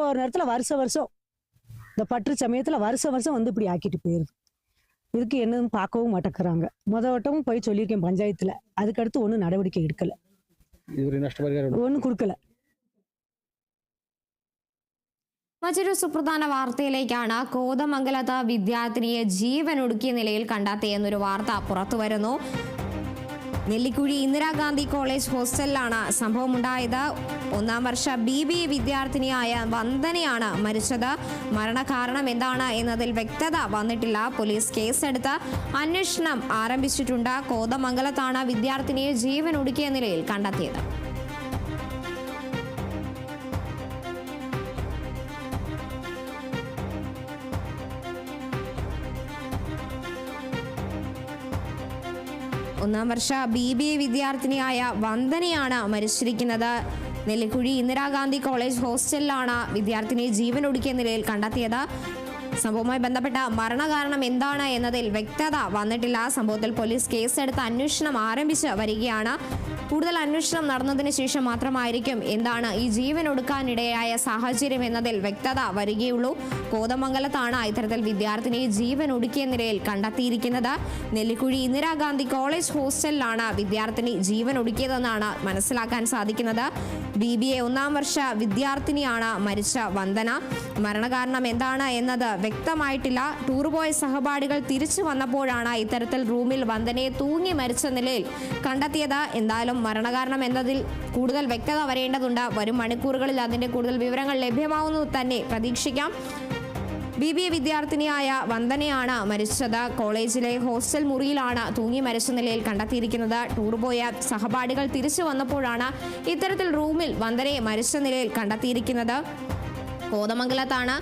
ஒரு நேரத்தில் வருஷம் இந்த பற்று சமயத்தில் வருஷம் வந்து இப்படி ஆக்கிட்டு போயிருது. இதுக்கு என்னன்னு பார்க்கவும் மாட்டேங்கிறாங்க. வட்டமும் போய் சொல்லியிருக்கேன் பஞ்சாயத்தில், அதுக்கடுத்து ஒன்றும் நடவடிக்கை எடுக்கலை, ഒന്നും കൊടുക്കല. മറ്റൊരു സുപ്രധാന വാർത്തയിലേക്കാണ്. കോതമംഗലത്ത് വിദ്യാർത്ഥിനിയെ ജീവനൊടുക്കിയ നിലയിൽ കണ്ടെത്തിയെന്നൊരു വാർത്ത പുറത്തുവരുന്നു. നെല്ലിക്കുഴി ഇന്ദിരാഗാന്ധി കോളേജ് ഹോസ്റ്റലിലാണ് സംഭവമുണ്ടായത്. 1ാം വർഷ BBA വിദ്യാർത്ഥിനിയായ വന്ദനയാണ് മരിച്ചത്. മരണകാരണം എന്താണ് എന്നതിൽ വ്യക്തത വന്നിട്ടില്ല. പോലീസ് കേസെടുത്ത് അന്വേഷണം ആരംഭിച്ചിട്ടുണ്ട്. കോതമംഗലത്താണ് വിദ്യാർത്ഥിനിയെ ജീവനൊടുക്കിയ നിലയിൽ കണ്ടെത്തിയത്. ഒന്നാം വർഷ BBA വിദ്യാർത്ഥിനിയായ വന്ദനയാണ് മരിച്ചിരിക്കുന്നത്. നെല്ലിക്കുഴി ഇന്ദിരാഗാന്ധി കോളേജ് ഹോസ്റ്റലിലാണ് വിദ്യാർത്ഥിനിയെ ജീവനൊടുക്കിയ നിലയിൽ കണ്ടെത്തിയത്. സംഭവവുമായി ബന്ധപ്പെട്ട മരണകാരണം എന്താണ് എന്നതിൽ വ്യക്തത വന്നിട്ടില്ല. സംഭവത്തിൽ പോലീസ് കേസെടുത്ത് അന്വേഷണം ആരംഭിച്ച് വരികയാണ്. കൂടുതൽ അന്വേഷണം നടന്നതിന് ശേഷം മാത്രമായിരിക്കും എന്താണ് ഈ ജീവനൊടുക്കാനിടയായ സാഹചര്യം എന്നതിൽ വ്യക്തത വരികയുള്ളൂ. കോതമംഗലത്താണ് ഇത്തരത്തിൽ വിദ്യാർത്ഥിനിയെ ജീവനൊടുക്കിയ നിലയിൽ കണ്ടെത്തിയിരിക്കുന്നത്. നെല്ലിക്കുഴി ഇന്ദിരാഗാന്ധി കോളേജ് ഹോസ്റ്റലിലാണ് വിദ്യാർത്ഥിനി ജീവനൊടുക്കിയതെന്നാണ് മനസ്സിലാക്കാൻ സാധിക്കുന്നത്. BBA 1ാം വർഷ വിദ്യാർത്ഥിനിയാണ് മരിച്ച വന്ദന. മരണകാരണം എന്താണ് എന്നത് വ്യക്തമായിട്ടില്ല. ടൂർ പോയ സഹപാഠികൾ തിരിച്ചു വന്നപ്പോഴാണ് ഇത്തരത്തിൽ റൂമിൽ വന്ദനയെ തൂങ്ങി മരിച്ച നിലയിൽ കണ്ടെത്തിയത്. എന്തായാലും മരണകാരണം എന്നതിൽ കൂടുതൽ വ്യക്തത വരേണ്ടതുണ്ട്. വരും മണിക്കൂറുകളിൽ അതിന്റെ കൂടുതൽ വിവരങ്ങൾ ലഭ്യമാവുന്നു തന്നെ പ്രതീക്ഷിക്കാം. BBA വിദ്യാർത്ഥിനിയായ വന്ദനയാണ് മരിച്ചത്. കോളേജിലെ ഹോസ്റ്റൽ മുറിയിലാണ് തൂങ്ങി മരിച്ച നിലയിൽ കണ്ടെത്തിയിരിക്കുന്നത്. ടൂർ പോയ സഹപാഠികൾ തിരിച്ചു വന്നപ്പോഴാണ് ഇത്തരത്തിൽ റൂമിൽ വന്ദനയെ മരിച്ച നിലയിൽ കണ്ടെത്തിയിരിക്കുന്നത്. കോതമംഗലത്താണ്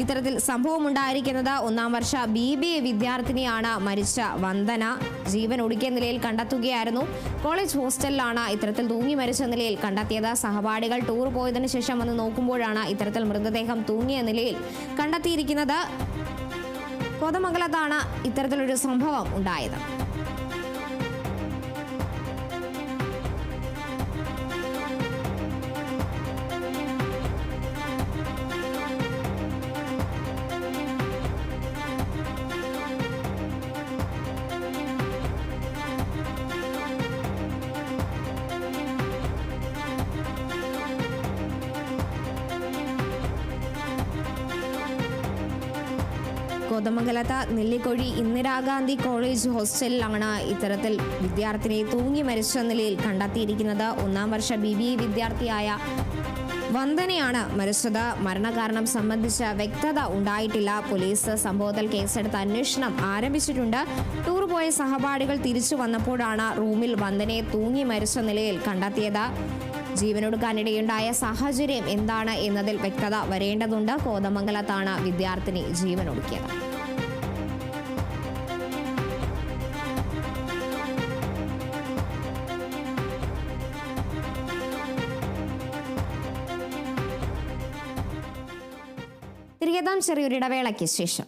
ഇത്തരത്തിൽ സംഭവം ഉണ്ടായിരിക്കുന്നത്. 1ാം വർഷ BBA വിദ്യാർത്ഥിനിയാണ് മരിച്ച വന്ദന ജീവൻ ഒടുക്കിയ നിലയിൽ കണ്ടെത്തുകയായിരുന്നു. കോളേജ് ഹോസ്റ്റലിലാണ് ഇത്തരത്തിൽ തൂങ്ങി മരിച്ച നിലയിൽ കണ്ടെത്തിയത്. സഹപാഠികൾ ടൂർ പോയതിനു ശേഷം വന്ന് നോക്കുമ്പോഴാണ് ഇത്തരത്തിൽ മൃതദേഹം തൂങ്ങിയ നിലയിൽ കണ്ടെത്തിയിരിക്കുന്നത്. കോതമംഗലത്താണ് ഇത്തരത്തിലൊരു സംഭവം ഉണ്ടായത്. കോതമംഗലത്ത് നെല്ലിക്കുഴി ഇന്ദിരാഗാന്ധി കോളേജ് ഹോസ്റ്റലിലാണ് ഇത്തരത്തിൽ വിദ്യാർത്ഥിനിയെ തൂങ്ങി മരിച്ച നിലയിൽ കണ്ടെത്തിയിരിക്കുന്നത്. 1ാം വർഷ BBA വിദ്യാർത്ഥിയായ വന്ദനയാണ് മരിച്ചത്. മരണകാരണം സംബന്ധിച്ച വ്യക്തത ഉണ്ടായിട്ടില്ല. പോലീസ് സംഭവത്തിൽ കേസെടുത്ത് അന്വേഷണം ആരംഭിച്ചിട്ടുണ്ട്. ടൂർ പോയ സഹപാഠികൾ തിരിച്ചു വന്നപ്പോഴാണ് റൂമിൽ വന്ദനയെ തൂങ്ങി മരിച്ച നിലയിൽ കണ്ടെത്തിയത്. ജീവനൊടുക്കാനിടയുണ്ടായ സാഹചര്യം എന്താണ് എന്നതിൽ വ്യക്തത വരേണ്ടതുണ്ട്. കോതമംഗലത്താണ് വിദ്യാർത്ഥിനി ജീവനൊടുക്കിയത്. തിരികെ ചെറിയൊരു ഇടവേളയ്ക്ക് ശേഷം